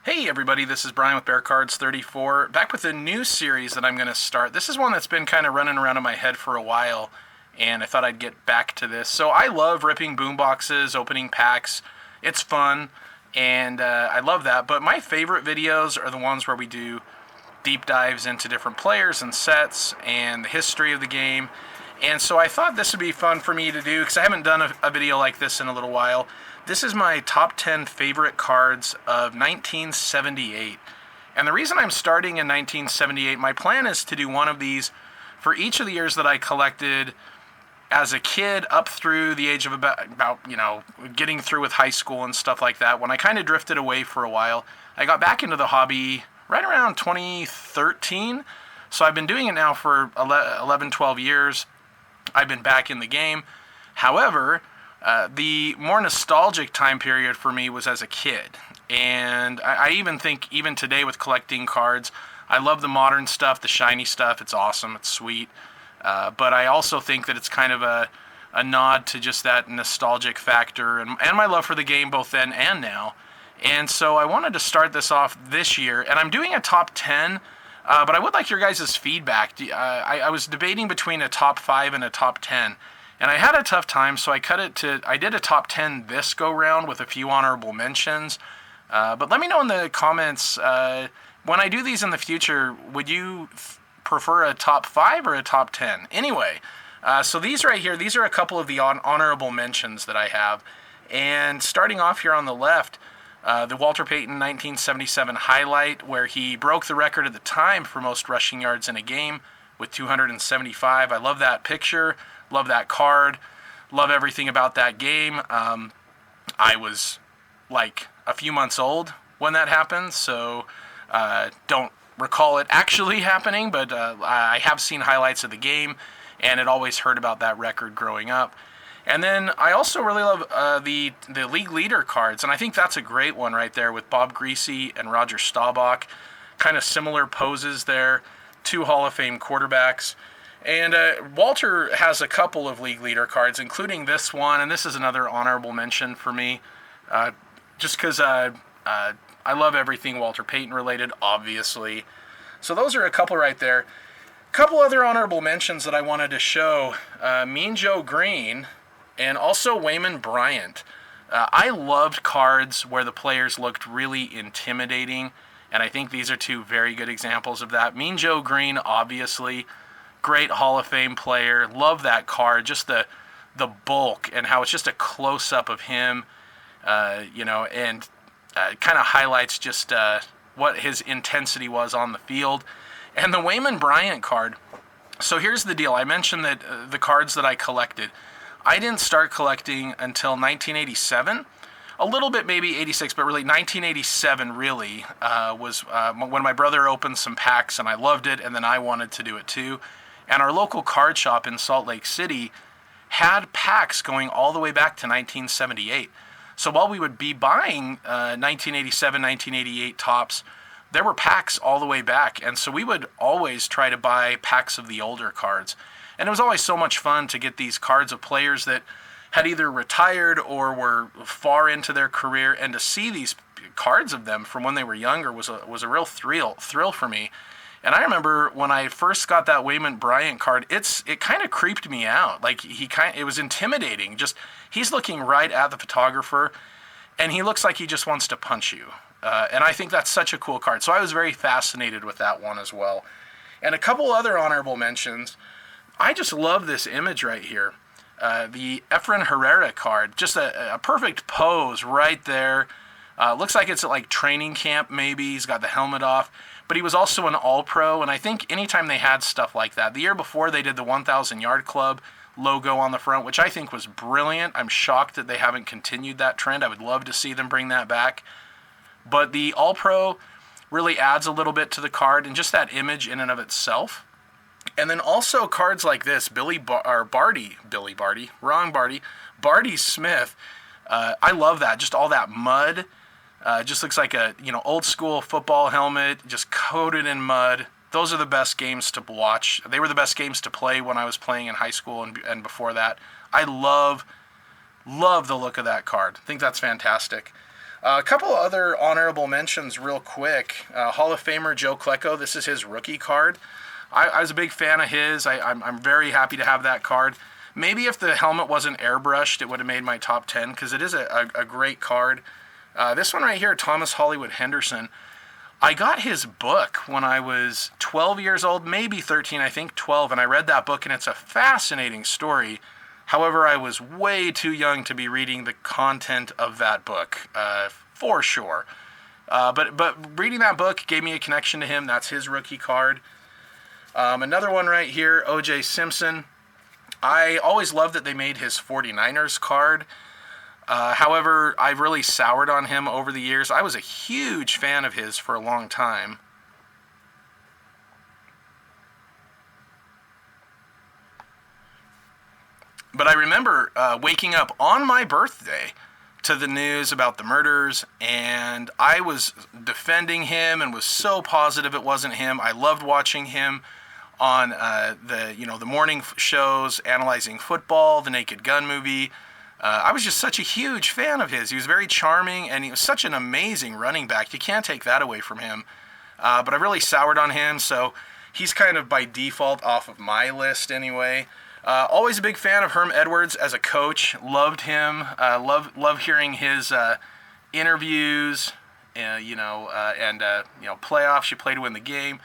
Hey everybody, this is Brian with Bear Cards 34, back with a new series that I'm going to start. This is one that's been kind of running around in my head for a while, and I thought I'd get back to this. So I love ripping boom boxes, opening packs. It's fun, and I love that. But my favorite videos are the ones where we do deep dives into different players and sets and the history of the game. And so I thought this would be fun for me to do because I haven't done a video like this in a little while. This is my top 10 favorite cards of 1978. And the reason I'm starting in 1978, my plan is to do one of these for each of the years that I collected as a kid up through the age of about getting through with high school and stuff like that. When I kind of drifted away for a while, I got back into the hobby right around 2013. So I've been doing it now for 11, 12 years. I've been back in the game. However, the more nostalgic time period for me was as a kid. And I even think, even today with collecting cards, I love the modern stuff, the shiny stuff. It's awesome. It's sweet. But I also think that it's kind of a nod to just that nostalgic factor and my love for the game both then and now. And so I wanted to start this off this year. And I'm doing a top 10, but I would like your guys' feedback. I was debating between a top 5 and a top 10. And I had a tough time, so I did a top 10 this go round with a few honorable mentions. But let me know in the comments, when I do these in the future, would you prefer a top 5 or a top 10? Anyway, so these right here, these are a couple of the honorable mentions that I have. And starting off here on the left, the Walter Payton 1977 highlight, where he broke the record at the time for most rushing yards in a game with 275. I love that picture. Love that card. Love everything about that game. I was like a few months old when that happened, so don't recall it actually happening, but I have seen highlights of the game, and had always heard about that record growing up. And then I also really love the league leader cards, and I think that's a great one right there with Bob Greasy and Roger Staubach. Kind of similar poses there. Two Hall of Fame quarterbacks. And Walter has a couple of league leader cards, including this one, and this is another honorable mention for me, just because I love everything Walter Payton related, obviously. So those are a couple right there. A couple other honorable mentions that I wanted to show, Mean Joe Green and also Wayman Bryant. I loved cards where the players looked really intimidating, and I think these are two very good examples of that. Mean Joe Green, obviously. Great Hall of Fame player. Love that card. Just the bulk and how it's just a close-up of him, and kind of highlights just what his intensity was on the field. And the Wayman Bryant card. So here's the deal. I mentioned that the cards that I collected, I didn't start collecting until 1987. A little bit maybe 86, but really 1987 really was when my brother opened some packs, and I loved it, and then I wanted to do it too. And our local card shop in Salt Lake City had packs going all the way back to 1978. So while we would be buying 1987, 1988 tops, there were packs all the way back. And so we would always try to buy packs of the older cards. And it was always so much fun to get these cards of players that had either retired or were far into their career, and to see these cards of them from when they were younger was a real thrill for me. And I remember when I first got that Wayman Bryant card, it kind of creeped me out. Like it was intimidating. Just he's looking right at the photographer, and he looks like he just wants to punch you. And I think that's such a cool card. So I was very fascinated with that one as well. And a couple other honorable mentions. I just love this image right here. The Efren Herrera card, just a perfect pose right there. Looks like it's at like training camp maybe. He's got the helmet off. But he was also an All-Pro, and I think anytime they had stuff like that, the year before they did the 1,000 Yard Club logo on the front, which I think was brilliant. I'm shocked that they haven't continued that trend. I would love to see them bring that back. But the All-Pro really adds a little bit to the card, and just that image in and of itself. And then also cards like this, Barty Smith. I love that, just all that mud. Just looks like a old school football helmet, just coated in mud. Those are the best games to watch. They were the best games to play when I was playing in high school and before that. I love the look of that card. I think that's fantastic. A couple other honorable mentions, real quick. Hall of Famer Joe Klecko. This is his rookie card. I was a big fan of his. I'm very happy to have that card. Maybe if the helmet wasn't airbrushed, it would have made my top 10 because it is a great card. This one right here, Thomas Hollywood Henderson. I got his book when I was 12 years old, maybe 13, I think 12, and I read that book, and it's a fascinating story. However, I was way too young to be reading the content of that book, for sure. But reading that book gave me a connection to him. That's his rookie card. Another one right here, O.J. Simpson. I always loved that they made his 49ers card. However, I've really soured on him over the years. I was a huge fan of his for a long time. But I remember waking up on my birthday to the news about the murders, and I was defending him and was so positive it wasn't him. I loved watching him on the morning shows, analyzing football, the Naked Gun movie. I was just such a huge fan of his. He was very charming, and he was such an amazing running back. You can't take that away from him. But I really soured on him, so he's kind of by default off of my list anyway. Always a big fan of Herm Edwards as a coach. Loved him. Love hearing his interviews. Playoffs. You play to win the game.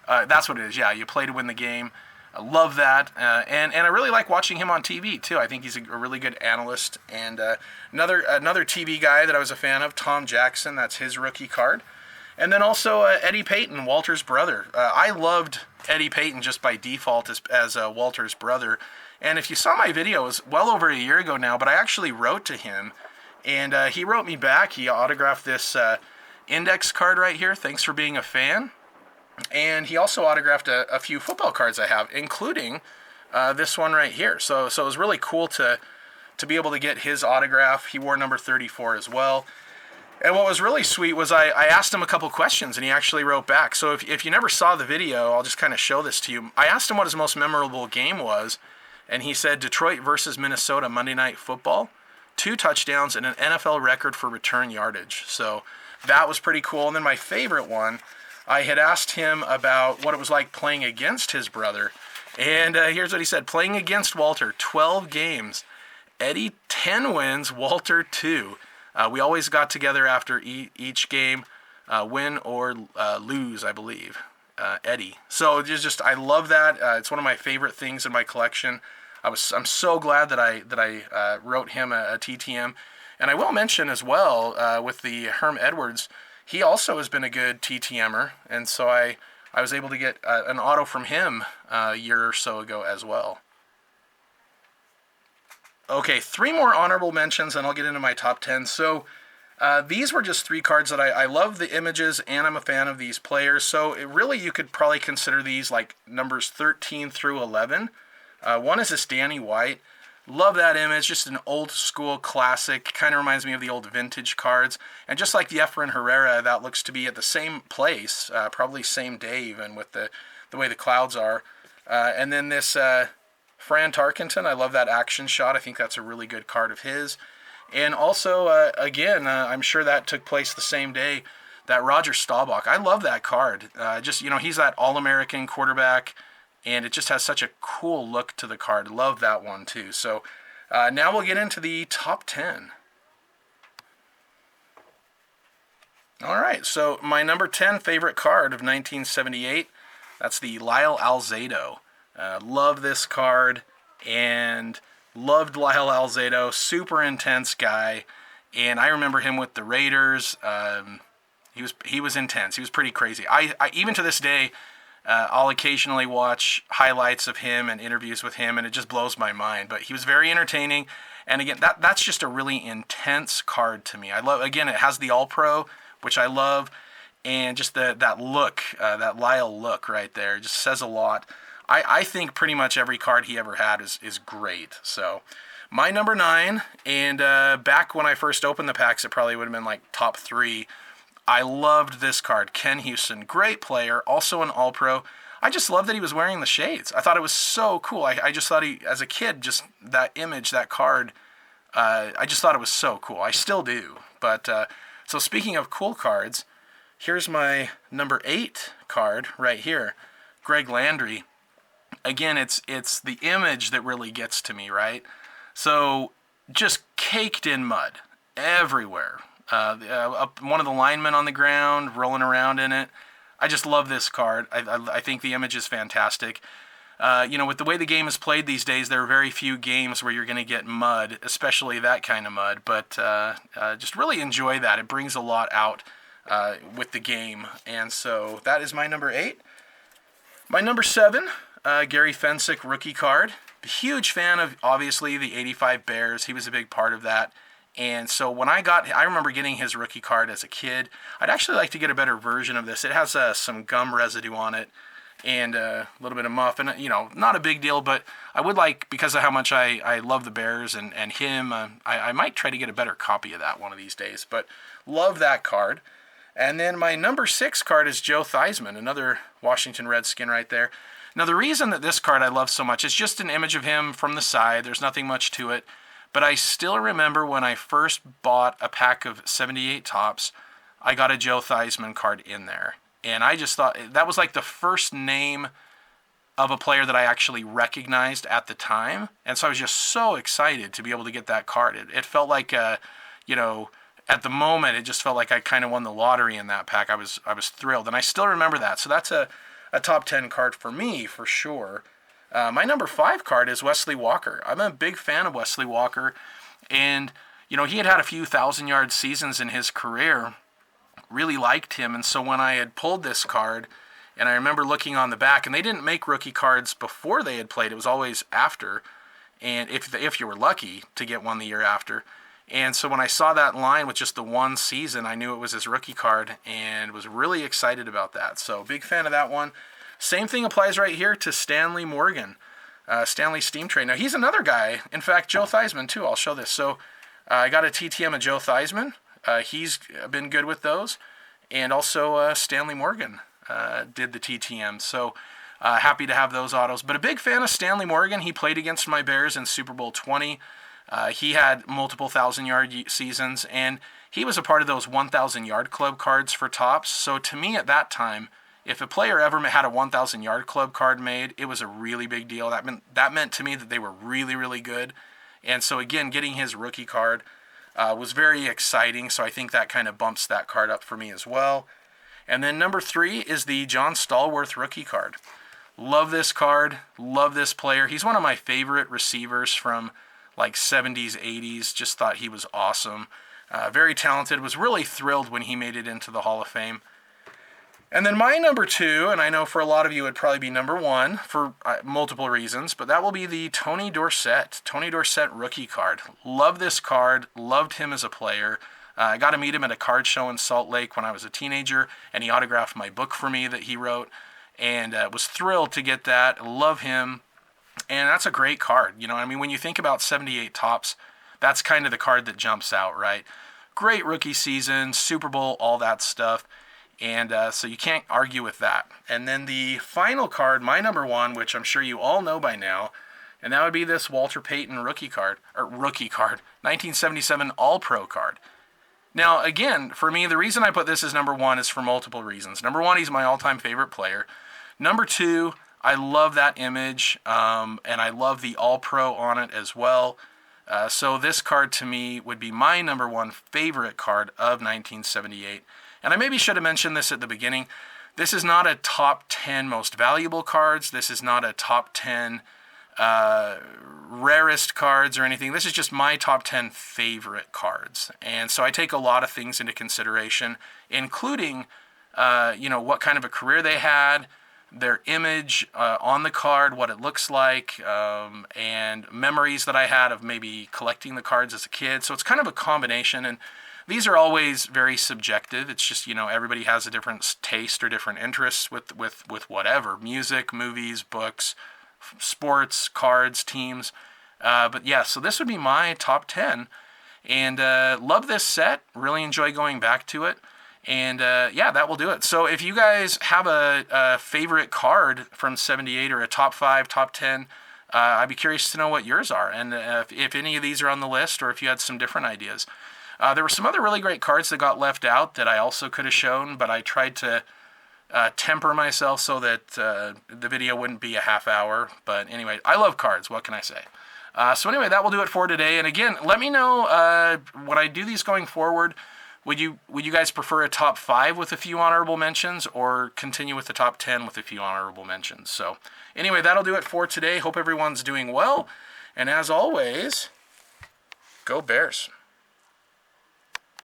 That's what it is. Yeah, you play to win the game. I love that, and I really like watching him on TV too. I think he's a really good analyst. And another TV guy that I was a fan of, Tom Jackson. That's his rookie card. And then also Eddie Payton, Walter's brother. I loved Eddie Payton just by default as Walter's brother. And if you saw my video, it was well over a year ago now, but I actually wrote to him, and he wrote me back. He autographed this index card right here. Thanks for being a fan. And he also autographed a few football cards I have, including this one right here. So it was really cool to be able to get his autograph. He wore number 34 as well. And what was really sweet was I asked him a couple questions, and he actually wrote back. So if you never saw the video, I'll just kind of show this to you. I asked him what his most memorable game was, and he said Detroit versus Minnesota Monday Night Football, 2 touchdowns and an NFL record for return yardage. So that was pretty cool. And then my favorite one, I had asked him about what it was like playing against his brother. And here's what he said. Playing against Walter, 12 games. Eddie, 10 wins. Walter, 2. We always got together after each game, win or lose, I believe. Eddie. So I love that. It's one of my favorite things in my collection. I'm so glad that I wrote him a TTM. And I will mention as well, with the Herm Edwards, he also has been a good TTMer, and so I was able to get an auto from him a year or so ago as well. Okay, 3 more honorable mentions, and I'll get into my top 10. So these were just 3 cards that I love the images, and I'm a fan of these players. So you could probably consider these like numbers 13 through 11. One is this Danny White. Love that image, just an old school classic, kind of reminds me of the old vintage cards. And just like the Efrain Herrera, that looks to be at the same place, probably same day even with the way the clouds are. And then this Fran Tarkenton, I love that action shot. I think that's a really good card of his. And also, again, I'm sure that took place the same day, that Roger Staubach. I love that card. He's that All-American quarterback, and it just has such a cool look to the card. Love that one too. So now we'll get into the top 10. All right, so my number 10 favorite card of 1978, that's the Lyle Alzado. Love this card, and loved Lyle Alzado. Super intense guy, and I remember him with the Raiders. He was intense. He was pretty crazy. I even to this day, I'll occasionally watch highlights of him and interviews with him, and it just blows my mind. But he was very entertaining, and again, that's just a really intense card to me. I love, again, it has the All-Pro, which I love, and just that look, that Lyle look right there, just says a lot. I think pretty much every card he ever had is great. So my number 9, and back when I first opened the packs, it probably would have been like top 3. I loved this card. Ken Houston, great player, also an All-Pro. I just love that he was wearing the shades. I thought it was so cool. I just thought as a kid, just that image, that card, I just thought it was so cool. I still do. But So speaking of cool cards, here's my number 8 card right here, Greg Landry. Again, it's the image that really gets to me, right? So just caked in mud everywhere. One of the linemen on the ground, rolling around in it. I just love this card. I think the image is fantastic. With the way the game is played these days, there are very few games where you're going to get mud, especially that kind of mud. But just really enjoy that. It brings a lot out with the game. And so that is my number 8. My number 7, Gary Fensick rookie card. Huge fan of, obviously, the 85 Bears. He was a big part of that. And so when I remember getting his rookie card as a kid. I'd actually like to get a better version of this. It has some gum residue on it and a little bit of muff. And, not a big deal, but I would like, because of how much I love the Bears and him, I might try to get a better copy of that one of these days. But love that card. And then my number 6 card is Joe Theismann, another Washington Redskin right there. Now, the reason that this card I love so much is just an image of him from the side. There's nothing much to it. But I still remember when I first bought a pack of 78 Topps, I got a Joe Theismann card in there. And I just thought that was like the first name of a player that I actually recognized at the time. And so I was just so excited to be able to get that card. It felt like, at the moment, it just felt like I kind of won the lottery in that pack. I was thrilled. And I still remember that. So that's a top 10 card for me, for sure. My number 5 card is Wesley Walker. I'm a big fan of Wesley Walker. And, he had a few 1,000-yard seasons in his career. Really liked him. And so when I had pulled this card, and I remember looking on the back, and they didn't make rookie cards before they had played. It was always after. And if you were lucky to get one the year after. And so when I saw that line with just the one season, I knew it was his rookie card and was really excited about that. So big fan of that one. Same thing applies right here to Stanley Morgan, Stanley Steam Train. Now, he's another guy. In fact, Joe Theismann, too. I'll show this. So I got a TTM of Joe Theismann. He's been good with those. And also Stanley Morgan did the TTM. So happy to have those autos. But a big fan of Stanley Morgan. He played against my Bears in Super Bowl 20. He had multiple 1,000-yard seasons. And he was a part of those 1,000-yard club cards for Topps. So to me at that time, if a player ever had a 1,000-yard club card made, it was a really big deal. That meant to me that they were really, really good. And so, again, getting his rookie card was very exciting. So I think that kind of bumps that card up for me as well. And then number 3 is the John Stallworth rookie card. Love this card. Love this player. He's one of my favorite receivers from like 70s, 80s. Just thought he was awesome. Very talented. Was really thrilled when he made it into the Hall of Fame. And then my number 2, and I know for a lot of you it would probably be number 1 for multiple reasons, but that will be the Tony Dorsett rookie card. Love this card. Loved him as a player. I got to meet him at a card show in Salt Lake when I was a teenager, and he autographed my book for me that he wrote, and was thrilled to get that. Love him, and that's a great card. When you think about 78 Topps, that's kind of the card that jumps out, right? Great rookie season, Super Bowl, all that stuff. And so you can't argue with that. And then the final card, my number 1, which I'm sure you all know by now, and that would be this Walter Payton rookie card, 1977 All-Pro card. Now, again, for me, the reason I put this as number 1 is for multiple reasons. Number 1, he's my all-time favorite player. Number 2, I love that image, and I love the All-Pro on it as well. So this card to me would be my number 1 favorite card of 1978. And I maybe should have mentioned this at the beginning. This is not a top 10 most valuable cards. This is not a top 10 rarest cards or anything. This is just my top 10 favorite cards. And so I take a lot of things into consideration, including, what kind of a career they had, their image on the card, what it looks like, and memories that I had of maybe collecting the cards as a kid. So it's kind of a combination. And these are always very subjective. It's just, everybody has a different taste or different interests with whatever. Music, movies, books, sports, cards, teams. But yeah, so this would be my top 10. And love this set. Really enjoy going back to it. And that will do it. So if you guys have a favorite card from 78 or a top 5, top 10, I'd be curious to know what yours are. And if any of these are on the list or if you had some different ideas. There were some other really great cards that got left out that I also could have shown, but I tried to temper myself so that the video wouldn't be a half hour. But anyway, I love cards. What can I say? So anyway, that will do it for today. And again, let me know when I do these going forward. Would you guys prefer a top 5 with a few honorable mentions, or continue with the top 10 with a few honorable mentions? So anyway, that'll do it for today. Hope everyone's doing well. And as always, go Bears.